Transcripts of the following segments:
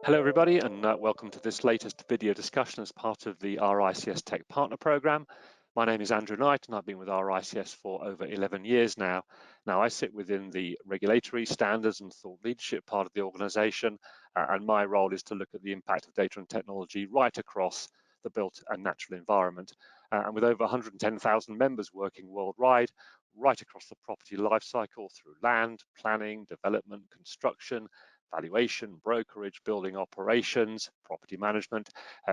Hello everybody, and welcome to this latest video discussion as part of the RICS Tech Partner Programme. My name is Andrew Knight and I've been with RICS for over 11 years now. Now I sit within the regulatory standards and thought leadership part of the organisation, and my role is to look at the impact of data and technology right across the built and natural environment. And with over 110,000 members working worldwide, right across the property lifecycle through land, planning, development, construction, valuation, brokerage, building operations, property management.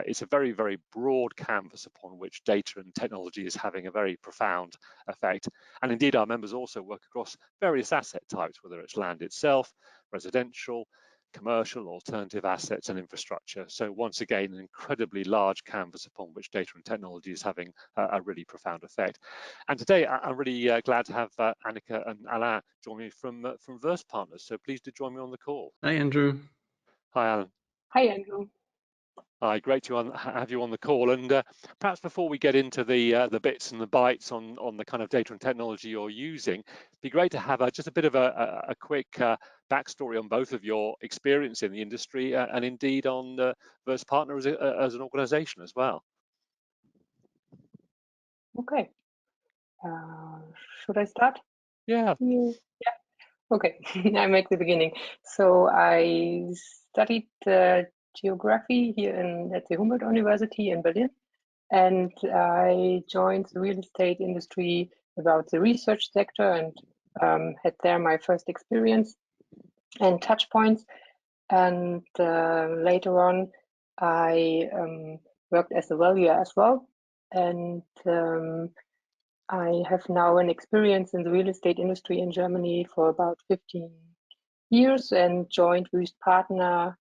It's a very, very broad canvas upon which data and technology is having a very profound effect. And indeed, our members also work across various asset types, whether it's land itself, residential, commercial, alternative assets and infrastructure. So once again, an incredibly large canvas upon which data and technology is having a really profound effect. And today I'm really glad to have Annika and Alain join me from Wüest Partners. So please do join me on the call. Hi, Andrew. Hi, Alain. Hi, Andrew. Hi, great to have you on the call. And perhaps before we get into the bits and the bytes on the kind of data and technology you're using, it'd be great to have just a bit of a quick backstory on both of your experience in the industry and indeed on Wüest Partner as an organisation as well. Okay. Should I start? Yeah. Yeah. Okay. I'm at the beginning. So I studied geography here at the Humboldt University in Berlin, and I joined the real estate industry about the research sector and had there my first experience and touch points. And later on, I worked as a valuer as well. And I have now an experience in the real estate industry in Germany for about 15 years and joined Wüest Partner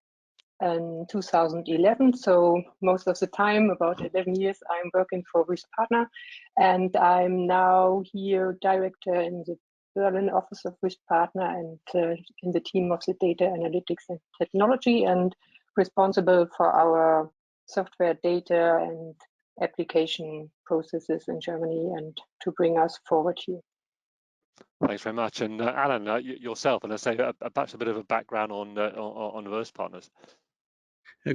in 2011. So most of the time, about 11 years, I'm working for Wüest Partner, and I'm now here director in the Berlin office of Wüest Partner and in the team of the data analytics and technology, and responsible for our software data and application processes in Germany and to bring us forward here. Thanks very much. And Alain, yourself, and I say perhaps a bit of a background on Wüest Partners.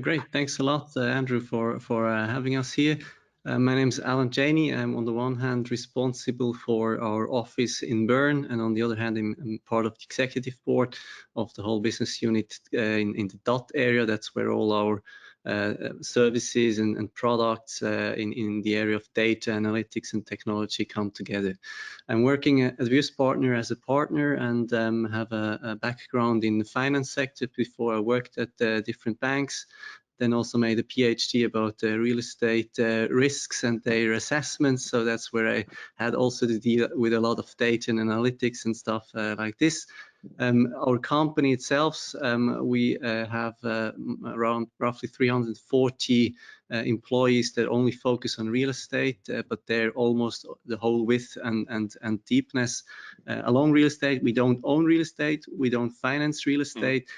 Great, thanks a lot, Andrew, for having us here. My name is Alain Chaney. I'm on the one hand responsible for our office in Bern, and on the other hand, I'm part of the executive board of the whole business unit in the DOT area. That's where all our services and products in the area of data analytics and technology come together. I'm working at Wüest Partner as a partner and have a background in the finance sector. Before I worked at different banks, then also made a PhD about real estate risks and their assessments. So that's where I had also to deal with a lot of data and analytics and stuff like this. Our company itself, we have around roughly 340 employees that only focus on real estate, but they're almost the whole width and deepness along real estate. We don't own real estate, we don't finance real estate.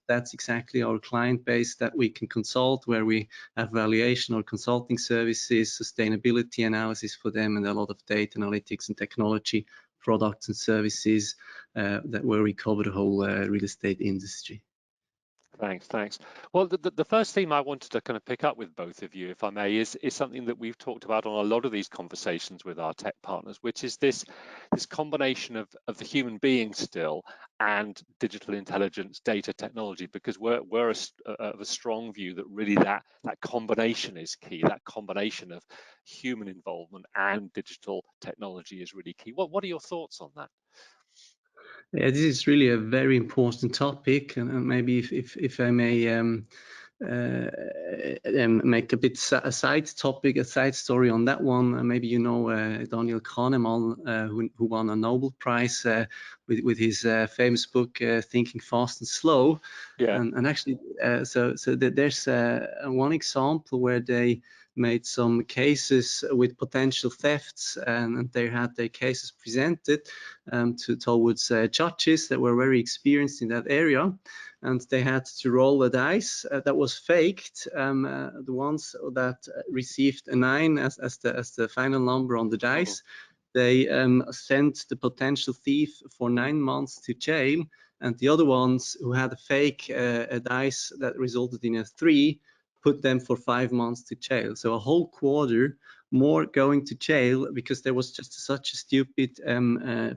That's exactly our client base that we can consult, where we have valuation or consulting services, sustainability analysis for them, and a lot of data analytics and technology products and services where we cover the whole real estate industry. Thanks. Well, the first theme I wanted to kind of pick up with both of you, if I may, is something that we've talked about on a lot of these conversations with our tech partners, which is this combination of the human being still and digital intelligence, data technology, because we're of a strong view that really that combination is key. That combination of human involvement and digital technology is really key. What are your thoughts on that? Yeah, this is really a very important topic, and maybe if I may make a bit a side story on that one. Maybe you know Daniel Kahneman, who won a Nobel Prize with his famous book Thinking Fast and Slow. Yeah. And actually, so there's one example where they made some cases with potential thefts, and they had their cases presented towards judges that were very experienced in that area, and they had to roll a dice that was faked. The ones that received a 9 as the final number on the dice, they sent the potential thief for 9 months to jail, and the other ones who had a fake dice that resulted in a 3, put them for 5 months to jail. So a whole quarter more going to jail because there was just such a stupid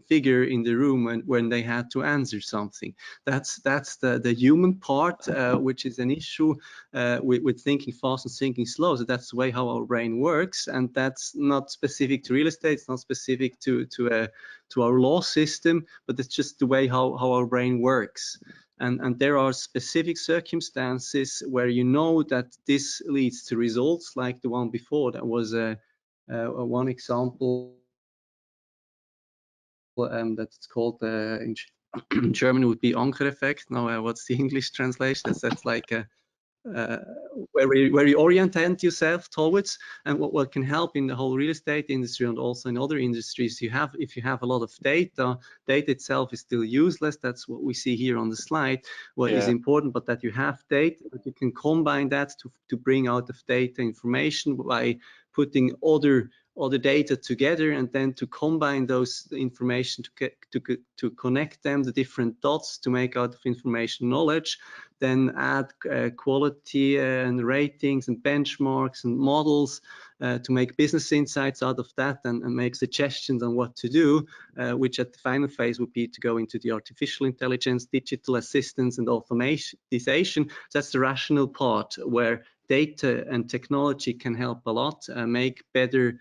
figure in the room when they had to answer something. That's the human part, which is an issue with thinking fast and thinking slow. So that's the way how our brain works, and that's not specific to real estate. It's not specific to our law system, but it's just the way how our brain works. And there are specific circumstances where you know that this leads to results like the one before. That was one example that's called in German would be Anker-Effekt. Now, what's the English translation? That's like where you orientate yourself towards, and what can help in the whole real estate industry and also in other industries. If you have a lot of data itself is still useless. That's what we see here on the slide. What is important, but that you have data, but you can combine that to bring out of data information by putting other data together, and then to combine those information to connect them, the different dots, to make out of information knowledge, then add quality and ratings and benchmarks and models to make business insights out of that, and make suggestions on what to do, which at the final phase would be to go into the artificial intelligence, digital assistance, and automatization. That's the rational part where data and technology can help a lot, make better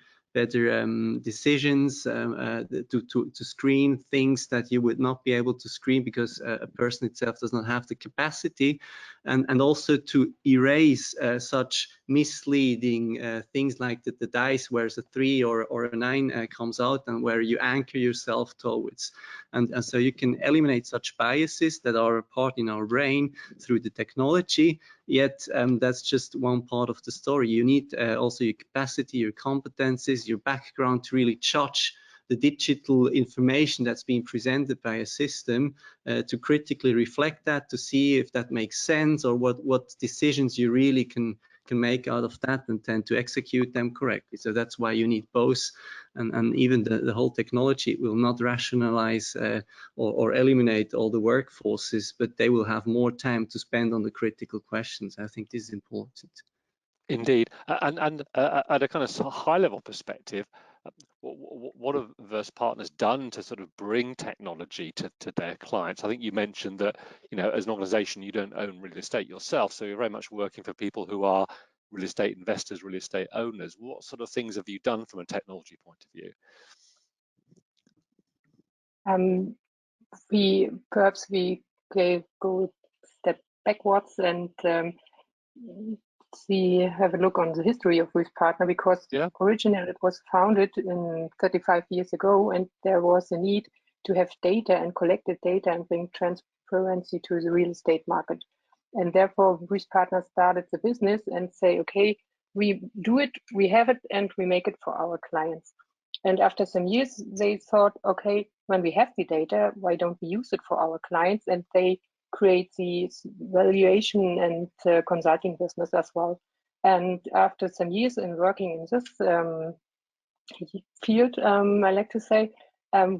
decisions, to screen things that you would not be able to screen because a person itself does not have the capacity, and also to erase such misleading things like the dice where a 3 or a 9 comes out, and where you anchor yourself towards. And so you can eliminate such biases that are a part in our brain through the technology. Yet that's just one part of the story. You need also your capacity, your competencies, your background to really judge the digital information that's being presented by a system, to critically reflect that, to see if that makes sense, or what decisions you really can make out of that, and tend to execute them correctly. So that's why you need both, and even the whole technology will not rationalize or eliminate all the workforces, but they will have more time to spend on the critical questions. I think this is important. Indeed, and at a kind of high-level perspective, what have Wüest Partners done to sort of bring technology to their clients? I think you mentioned that, as an organization, you don't own real estate yourself, so you're very much working for people who are real estate investors, real estate owners. What sort of things have you done from a technology point of view? We go a step backwards and have a look on the history of Wüest Partner, because originally it was founded in 35 years ago, and there was a need to have data and collected data and bring transparency to the real estate market. And therefore Wüest Partner started the business and say, okay, we do it, we have it, and we make it for our clients. And after some years, they thought, okay, when we have the data, why don't we use it for our clients? And they create the valuation and consulting business as well. And after some years in working in this field, I like to say,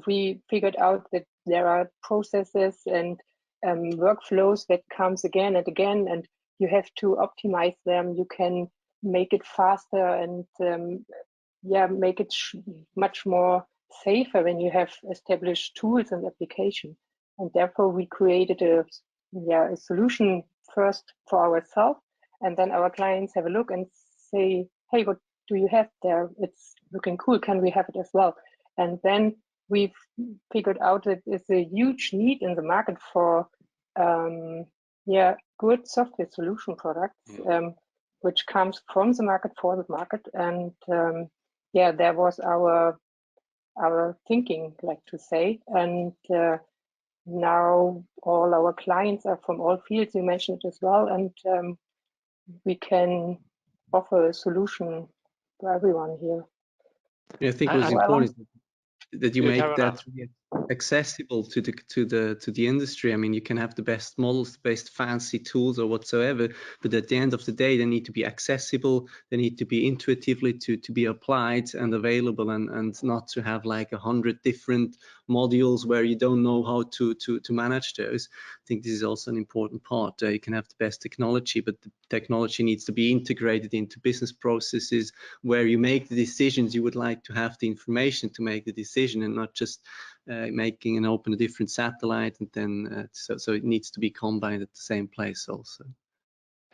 we figured out that there are processes and workflows that comes again and again, and you have to optimize them. You can make it faster and make it much more safer when you have established tools and application. And therefore we created a solution first for ourselves, and then our clients have a look and say, hey, what do you have there? It's looking cool, can we have it as well? And then we've figured out that it's a huge need in the market for good software solution products, which comes from the market for the market. And there was our thinking, like to say. And now all our clients are from all fields, you mentioned it as well, and we can offer a solution for everyone here. I think it was important that you make that accessible to the industry. I mean, you can have the best models, the best fancy tools or whatsoever, but at the end of the day, they need to be accessible. They need to be intuitively to be applied and available, and not to have like 100 different modules where you don't know how to manage those. I think this is also an important part. You can have the best technology, but the technology needs to be integrated into business processes where you make the decisions. You would like to have the information to make the decision, and not just making and open a different satellite, and then so it needs to be combined at the same place also.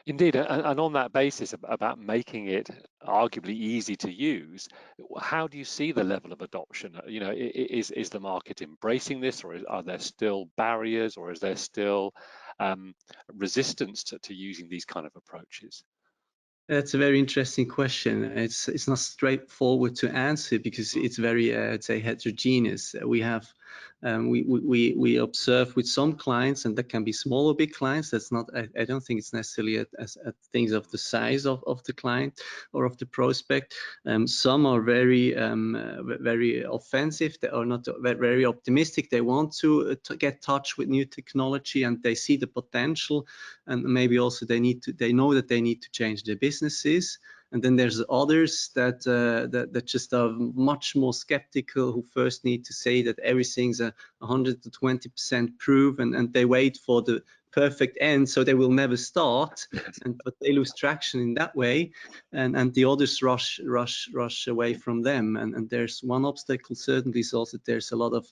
Indeed, and on that basis about making it arguably easy to use, how do you see the level of adoption? You know, is the market embracing this, or are there still barriers, or is there still resistance to using these kind of approaches? That's a very interesting question. It's not straightforward to answer because it's very, I'd say, heterogeneous. We have we observe with some clients, and that can be small or big clients. That's not. I don't think it's necessarily at things of the size of the client or of the prospect. Some are very very offensive. They are not very optimistic. They want to get touch with new technology, and they see the potential, and maybe also they know that they need to change their businesses. And then there's others that that just are much more skeptical, who first need to say that everything's 120% proof, and they wait for the perfect end, so they will never start, but they lose traction in that way, and the others rush away from them. And there's one obstacle certainly is also there's a lot of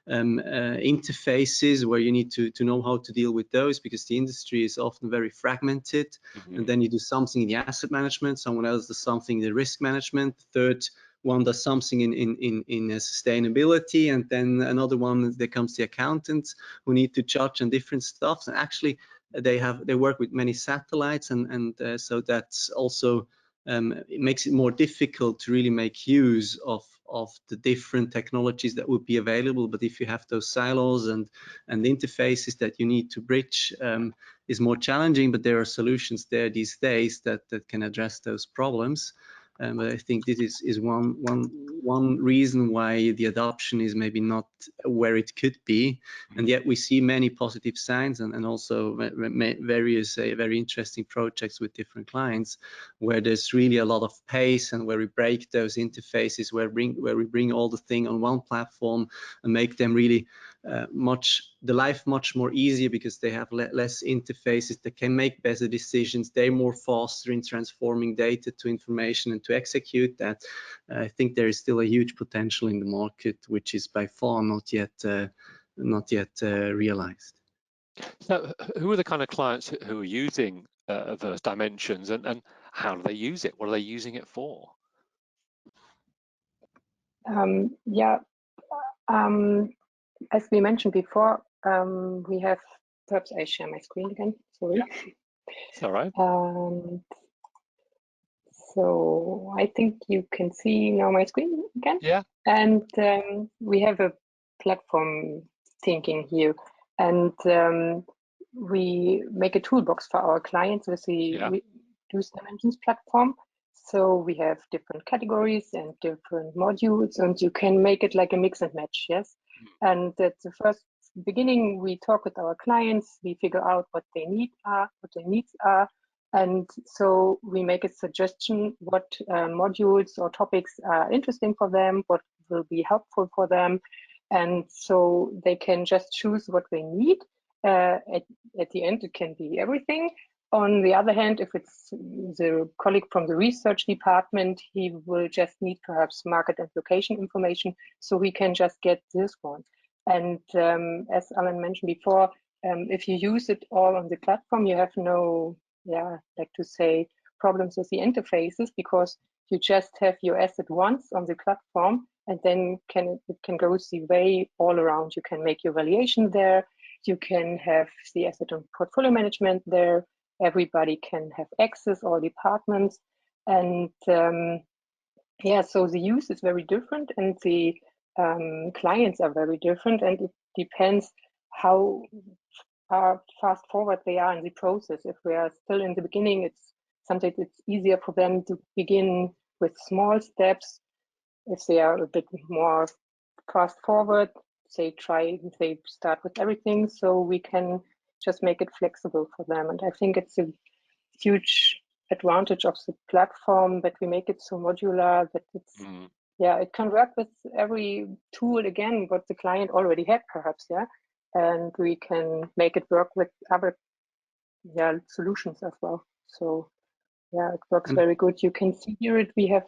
interfaces where you need to know how to deal with those, because the industry is often very fragmented. And then you do something in the asset management, someone else does something in the risk management, third one does something in sustainability, and then another one, there comes the accountants who need to judge on different stuff. And actually they work with many satellites, and so that's also it makes it more difficult to really make use of the different technologies that would be available. But if you have those silos and interfaces that you need to bridge, is more challenging. But there are solutions there these days that can address those problems. But I think this is one reason why the adoption is maybe not where it could be, and yet we see many positive signs, and also various very interesting projects with different clients where there's really a lot of pace, and where we break those interfaces, where we bring all the thing on one platform and make them really the life much more easier, because they have less interfaces. They can make better decisions. They're more faster in transforming data to information and to execute that. I think there is still a huge potential in the market, which is by far not yet realized. So, who are the kind of clients who are using those dimensions, and how do they use it? What are they using it for? As we mentioned before, we have, perhaps I share my screen again, sorry. Yeah. It's all right. So I think you can see now my screen again. Yeah. And we have a platform thinking here, and we make a toolbox for our clients with the Wüest Dimensions platform. So we have different categories and different modules, and you can make it like a mix and match, yes? And at the first beginning, we talk with our clients, we figure out what they need are, what their needs are, and so we make a suggestion what modules or topics are interesting for them, what will be helpful for them, and so they can just choose what they need. At the end, it can be everything. On the other hand, if it's the colleague from the research department, he will just need perhaps market and location information, so we can just get this one. And as Alain mentioned before, if you use it all on the platform, you have no, like to say, problems with the interfaces, because you just have your asset once on the platform, and then it can go the way all around. You can make your valuation there, you can have the asset and portfolio management there, everybody can have access, all departments, and so the use is very different, and the clients are very different, and it depends how fast forward they are in the process. If we are still in the beginning, sometimes it's easier for them to begin with small steps. If they are a bit more fast forward, they start with everything, so we can just make it flexible for them. And I think it's a huge advantage of the platform that we make it so modular that it's yeah, it can work with every tool again what the client already had perhaps, yeah, and we can make it work with other solutions as well. So yeah, it works very good. You can see here we have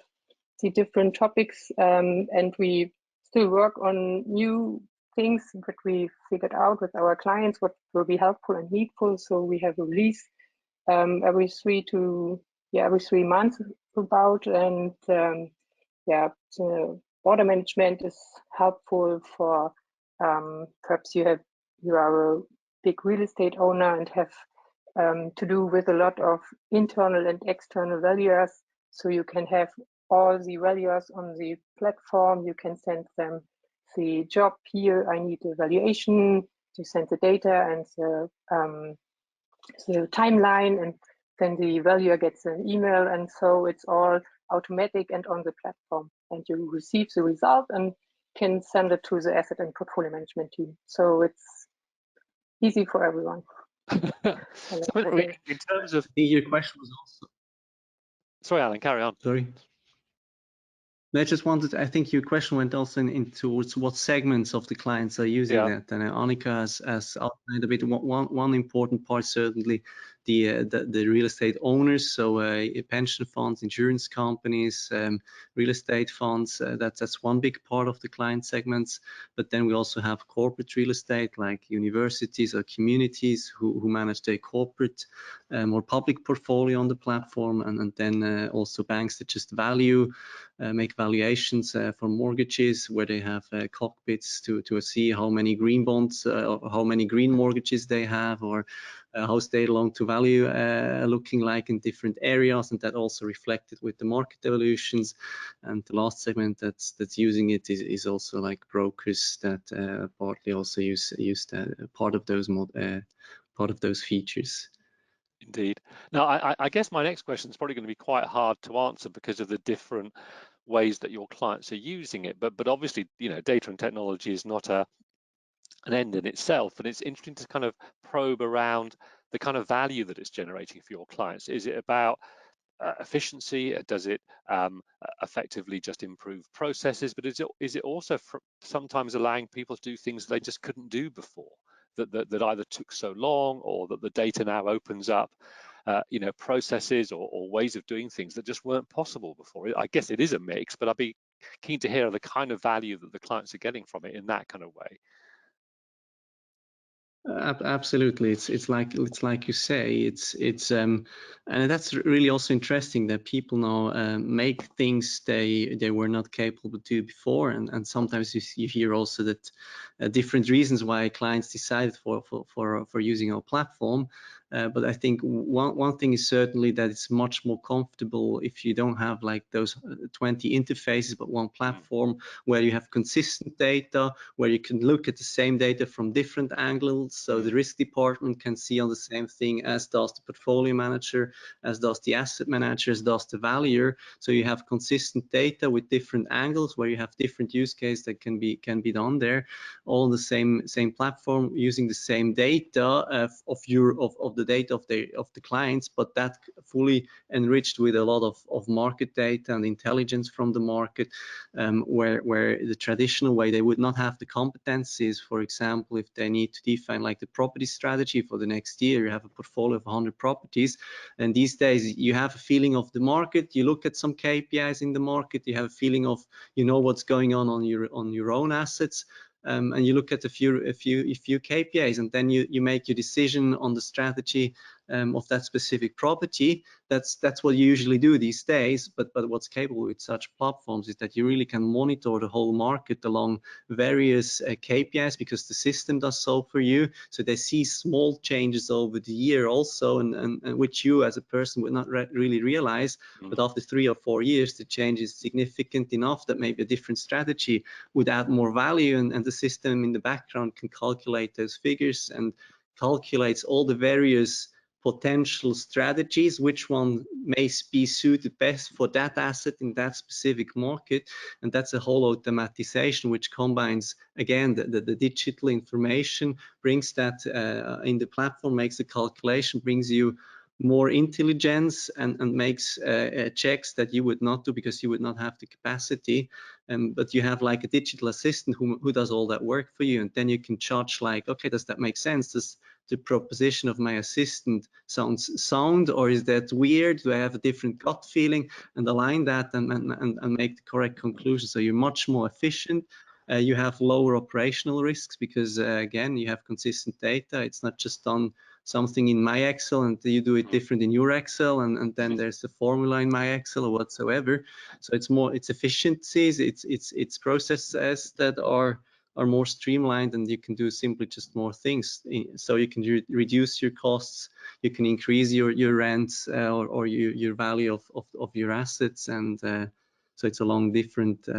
the different topics, and we still work on new things that we figured out with our clients what will be helpful and needful. So we have a release every 3 months about, and yeah, the order management is helpful for perhaps you are a big real estate owner and have to do with a lot of internal and external valuers. So you can have all the valuers on the platform. You can send them the job here. I need the valuation. You send the data and the timeline, and then the valuer gets an email, and so it's all automatic and on the platform, and you receive the result and can send it to the asset and portfolio management team. So it's easy for everyone. In terms of your question was also, sorry, Alan, carry on. Sorry. I just wanted, I think your question went also in towards what segments of the clients are using that. And Annika has outlined a bit. One important part, certainly the real estate owners, so pension funds, insurance companies, real estate funds. That's one big part of the client segments. But then we also have corporate real estate, like universities or communities who manage their corporate or public portfolio on the platform, and then also banks that just make valuations for mortgages, where they have cockpits to see how many green bonds or how many green mortgages they have, or how's their loan to value looking like in different areas, and that also reflected with the market evolutions. And the last segment that's using it is also like brokers that partly also use part of those features. Indeed. Now, I guess my next question is probably going to be quite hard to answer because of the different ways that your clients are using it. But obviously, you know, data and technology is not an end in itself, and it's interesting to kind of probe around the kind of value that it's generating for your clients. Is it about efficiency? Does it effectively just improve processes? But is it also sometimes allowing people to do things they just couldn't do before? That either took so long, or that the data now opens up, you know, processes or ways of doing things that just weren't possible before. I guess it is a mix, but I'd be keen to hear the kind of value that the clients are getting from it in that kind of way. Absolutely, it's like you say, and that's really also interesting that people now make things they were not capable to do before, and sometimes you hear also that different reasons why clients decided for using our platform. But I think one thing is certainly that it's much more comfortable if you don't have like those 20 interfaces, but one platform where you have consistent data, where you can look at the same data from different angles. So the risk department can see on the same thing as does the portfolio manager, as does the asset manager, as does the valuer. So you have consistent data with different angles, where you have different use cases that can be done there, all on the same platform, using the same data of the data of the clients, but that fully enriched with a lot of market data and intelligence from the market, where the traditional way they would not have the competencies. For example, if they need to define like the property strategy for the next year, you have a portfolio of 100 properties, and these days you have a feeling of the market, you look at some KPIs in the market, you have a feeling of, you know, what's going on your own assets. And you look at a few KPIs, and then you make your decision on the strategy of that specific property. That's what you usually do these days. But what's capable with such platforms is that you really can monitor the whole market along various KPIs, because the system does so for you. So they see small changes over the year also, and which you as a person would not really realize. But after 3 or 4 years, the change is significant enough that maybe a different strategy would add more value, and the system in the background can calculate those figures and calculates all the various potential strategies, which one may be suited best for that asset in that specific market. And that's a whole automatization which combines, again, the digital information, brings that in the platform, makes the calculation, brings you more intelligence, and makes checks that you would not do because you would not have the capacity. But you have like a digital assistant who does all that work for you, and then you can judge like, okay, does that make sense? Does the proposition of my assistant sounds sound, or is that weird? Do I have a different gut feeling? And align that and make the correct conclusion. So you're much more efficient. You have lower operational risks because again, you have consistent data. It's not just done something in my Excel and you do it different in your Excel, and then there's a formula in my Excel or whatsoever. So it's efficiencies, it's processes that are more streamlined, and you can do simply just more things. So you can reduce your costs, you can increase your rents or your value of your assets, and so it's along different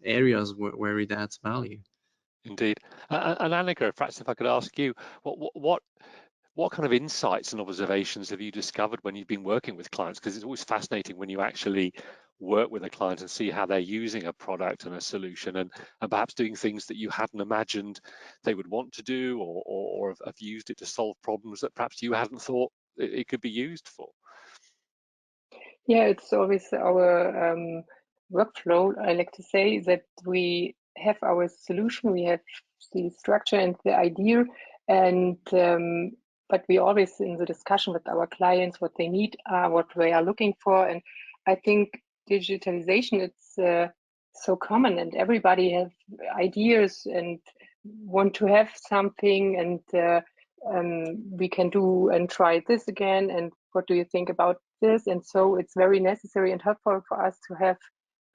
areas where it adds value. Indeed. And Annika, perhaps if I could ask you, what kind of insights and observations have you discovered when you've been working with clients? Because it's always fascinating when you actually work with a client and see how they're using a product and a solution, and perhaps doing things that you hadn't imagined they would want to do, or have used it to solve problems that perhaps you hadn't thought it could be used for. Yeah, it's always our workflow. I like to say that we have our solution, we have the structure and the idea, and but we always in the discussion with our clients what they need, what they are looking for. And I think digitalization, it's so common, and everybody has ideas and want to have something, and we can do and try this again, and what do you think about this? And so it's very necessary and helpful for us to have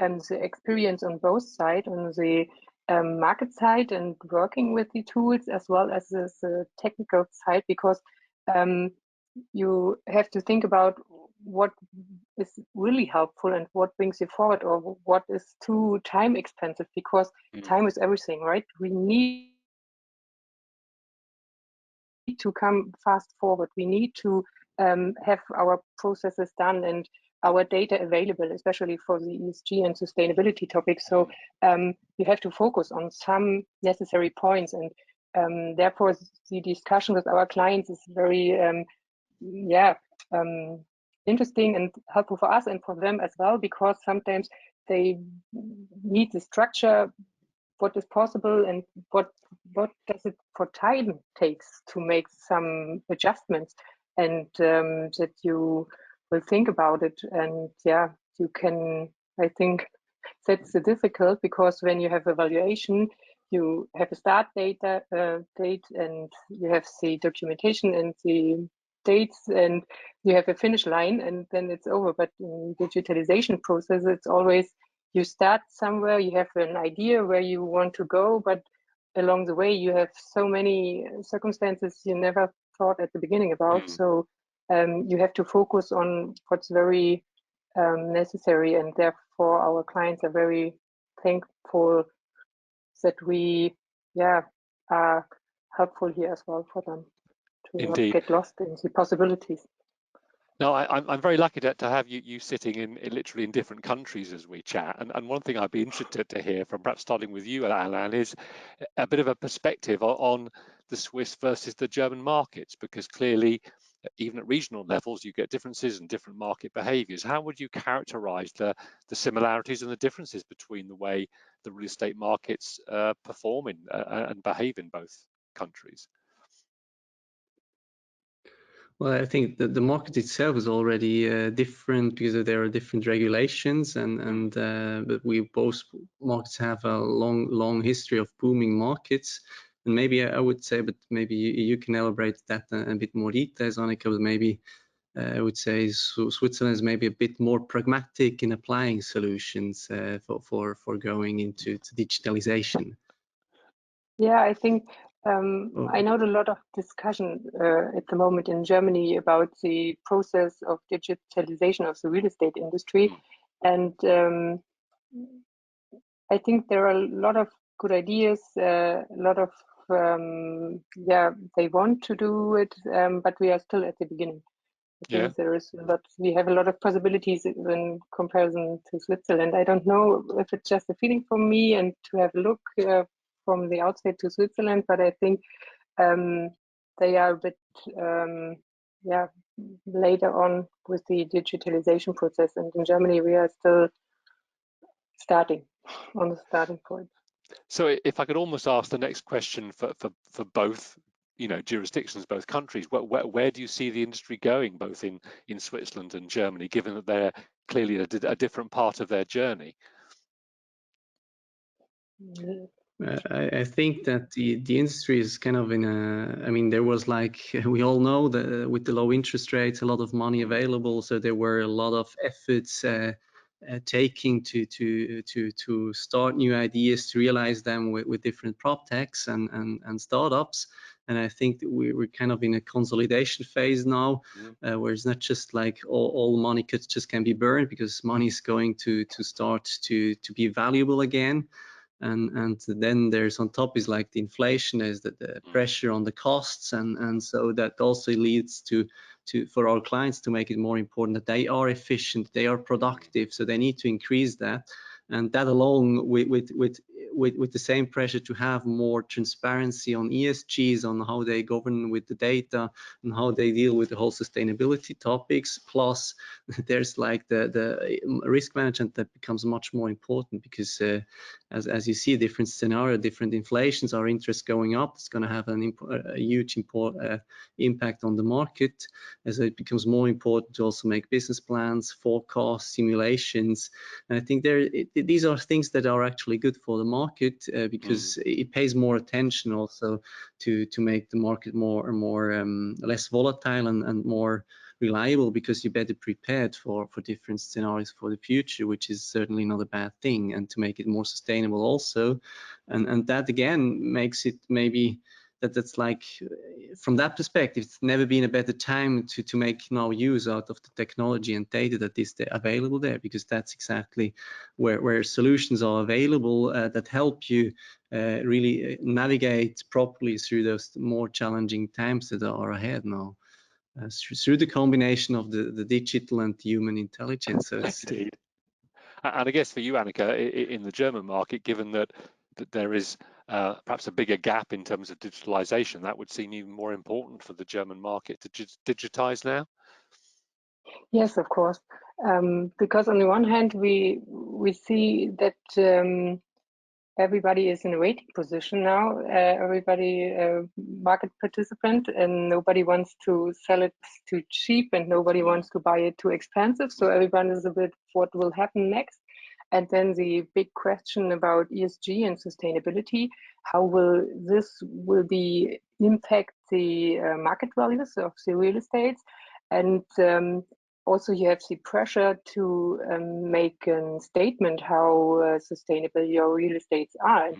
the experience on both sides, on the market side and working with the tools, as well as the technical side, because you have to think about what is really helpful and what brings you forward, or what is too time expensive, because time is everything, right? We need to come fast forward. We need to have our processes done and our data available, especially for the ESG and sustainability topics. So you have to focus on some necessary points, and therefore the discussion with our clients is very interesting and helpful for us and for them as well, because sometimes they need the structure, what is possible, and what does it for time takes to make some adjustments, and that you will think about it. And yeah, you can, I think that's the difficult, because when you have evaluation, you have a start date, and you have the documentation and the dates, and you have a finish line, and then it's over. But in digitalization process, it's always, you start somewhere, you have an idea where you want to go, but along the way you have so many circumstances you never thought at the beginning about. So you have to focus on what's very necessary, and therefore our clients are very thankful that we are helpful here as well for them to not get lost in the possibilities. No, I'm very lucky to have you sitting in literally in different countries as we chat. And one thing I'd be interested to hear from, perhaps starting with you, Alain, is a bit of a perspective on the Swiss versus the German markets, because clearly, even at regional levels, you get differences and different market behaviours. How would you characterise the similarities and the differences between the way the real estate markets perform and behave in both countries? Well, I think that the market itself is already different because there are different regulations, but both markets have a long history of booming markets. And maybe I would say, but maybe you can elaborate that a bit more details, Annika. But maybe I would say Switzerland is maybe a bit more pragmatic in applying solutions for going into digitalization. Yeah, I think I know a lot of discussion at the moment in Germany about the process of digitalization of the real estate industry. And I think there are a lot of good ideas, a lot of yeah, they want to do it, but we are still at the beginning. I think there is a lot, we have a lot of possibilities in comparison to Switzerland. I don't know if it's just a feeling from me and to have a look from the outside to Switzerland, but I think they are a bit, yeah, later on with the digitalization process. And in Germany, we are still starting on the starting point. So if I could almost ask the next question for both, jurisdictions, both countries, where do you see the industry going, both in Switzerland and Germany, given that they're clearly a different part of their journey? I think that the industry is kind of in a, I mean, there was, like we all know, that with the low interest rates, a lot of money available, so there were a lot of efforts taking to start new ideas, to realize them with different prop techs and startups. And I think that we're kind of in a consolidation phase now, where it's not just like all money just can be burned, because money is going to start to be valuable again. And then there's on top is like the inflation, is that the pressure on the costs, and so that also leads to for our clients to make it more important that they are efficient, they are productive, so they need to increase that. And that along with the same pressure to have more transparency on ESGs, on how they govern with the data and how they deal with the whole sustainability topics. Plus there's like the risk management that becomes much more important, because as you see, different scenario, different inflations, our interest going up, it's going to have a huge impact on the market. As it becomes more important to also make business plans, forecasts, simulations. And I think these are things that are actually good for the market, because it pays more attention also to make the market more less volatile and more reliable, because you're better prepared for different scenarios for the future, which is certainly not a bad thing, and to make it more sustainable also. And that again makes it maybe that's like, from that perspective, it's never been a better time to make now use out of the technology and data that is available there, because that's exactly where solutions are available that help you really navigate properly through those more challenging times that are ahead now, through the combination of the digital and human intelligence. So Indeed. And I guess for you, Annika, in the German market, given that there is perhaps a bigger gap in terms of digitalization, that would seem even more important for the German market to digitize now? Yes, of course. Because on the one hand, we see that everybody is in a waiting position now. Everybody market participant, and nobody wants to sell it too cheap, and nobody wants to buy it too expensive. So everyone is a bit, what will happen next? And then the big question about ESG and sustainability, how will this be impact the market values of the real estate? And also you have the pressure to make a statement how sustainable your real estates are.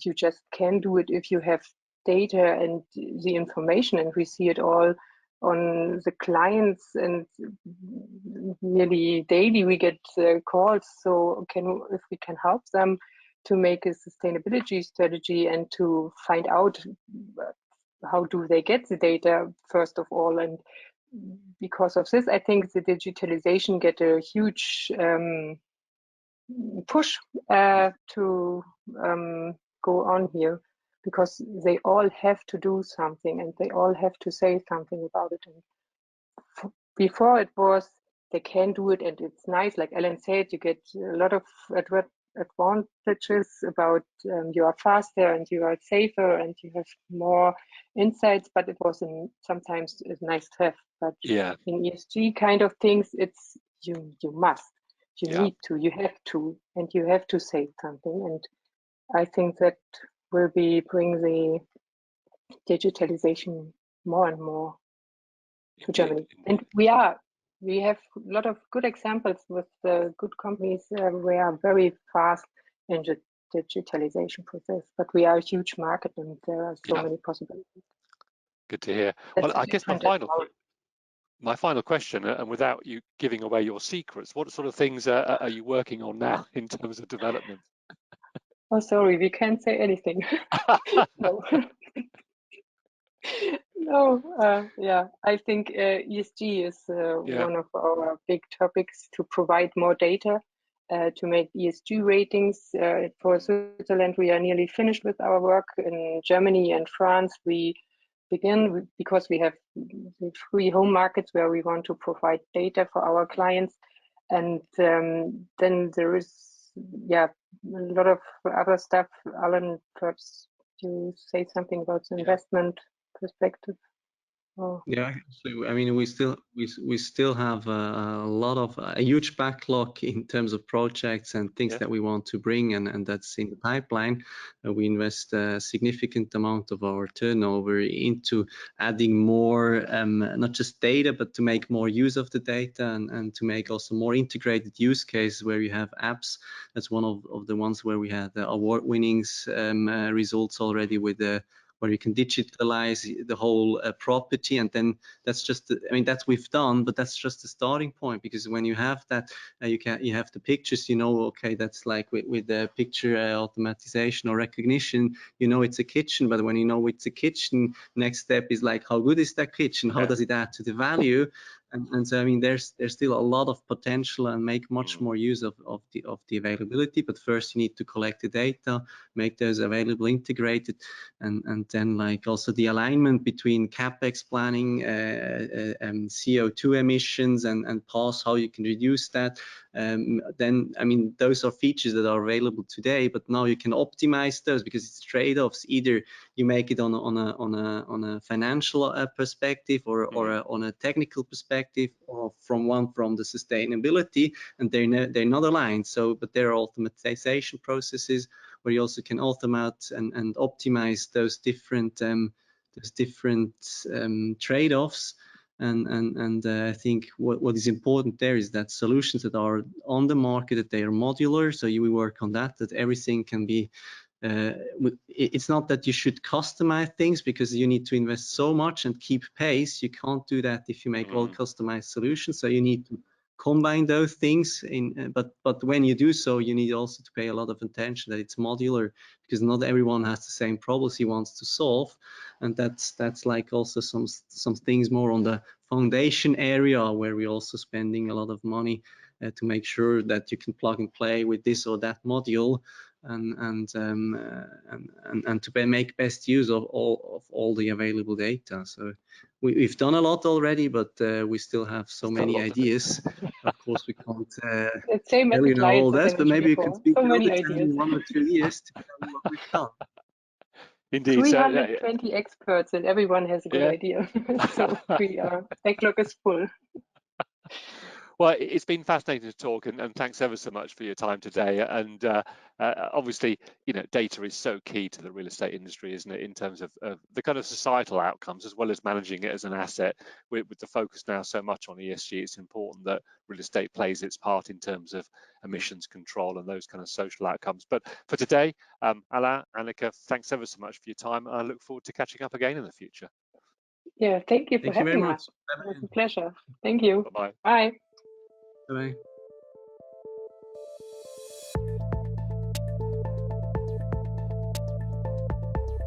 You just can do it if you have data and the information, and we see it all on the clients, and nearly daily we get calls. So if we can help them to make a sustainability strategy and to find out how do they get the data first of all. And because of this, I think the digitalization get a huge push to go on here, because they all have to do something, and they all have to say something about it. And before it was, they can do it and it's nice, like Alain said, you get a lot of advantages about you are faster and you are safer and you have more insights, but it was sometimes nice to have. But in ESG kind of things, it's you must, you need to, you have to, and you have to say something. And I think that will bring the digitalization more and more to Germany. And we have a lot of good examples with good companies. We are very fast in the digitalization process, but we are a huge market and there are so many possibilities. Good to hear. Well, I guess my final question, and without you giving away your secrets, what sort of things are you working on now in terms of development? Oh, sorry, we can't say anything. No. Yeah, I think ESG is one of our big topics, to provide more data to make ESG ratings. For Switzerland, we are nearly finished with our work. In Germany and France, we begin because we have the 3 home markets where we want to provide data for our clients. And then there is, a lot of other stuff. Alain, perhaps you say something about the investment perspective. Oh. Yeah, so I mean, we still have a huge backlog in terms of projects and things that we want to bring, and that's in the pipeline. We invest a significant amount of our turnover into adding more, not just data, but to make more use of the data, and to make also more integrated use cases where you have apps. That's one of the ones where we had the award-winning results already with the where you can digitalize the whole property, and then that's just, I mean, that's we've done, but that's just the starting point, because when you have that, you have the pictures, okay, that's like with the picture automatization or recognition, it's a kitchen, but when you know it's a kitchen, next step is like, how good is that kitchen? How does it add to the value? And so, I mean, there's still a lot of potential and make much more use of the availability. But first, you need to collect the data, make those available, integrated, and then like also the alignment between capex planning, CO2 emissions, and costs, how you can reduce that. Then, I mean, those are features that are available today, but now you can optimize those because it's trade-offs. Either you make it on a financial perspective, or on a technical perspective, or from the sustainability, and they're not aligned. So, but there are automatization processes where you also can automate and optimize those different trade-offs. And I think what is important there is that solutions that are on the market, that they are modular. So we work on that everything can be. It's not that you should customize things, because you need to invest so much and keep pace. You can't do that if you make all customized solutions. So you need to combine those things but when you do so, you need also to pay a lot of attention that it's modular, because not everyone has the same problems he wants to solve. And that's like also some things more on the foundation area, where we're also spending a lot of money to make sure that you can plug and play with this or that module, and to make best use of all the available data. So we've done a lot already, but we still have so many ideas. Of course, we can't tell you all this, but maybe you can speak so another many time ideas. in 1 or 2 years to tell me what we've done. Indeed. 320 experts, and everyone has a good idea. So backlog is full. Well, it's been fascinating to talk, and thanks ever so much for your time today. And obviously, data is so key to the real estate industry, isn't it, in terms of the kind of societal outcomes, as well as managing it as an asset. With the focus now so much on ESG, it's important that real estate plays its part in terms of emissions control and those kind of social outcomes. But for today, Alain, Annika, thanks ever so much for your time. I look forward to catching up again in the future. Yeah, thank you for having us. It was a pleasure. Thank you. Bye-bye. Bye. Bye.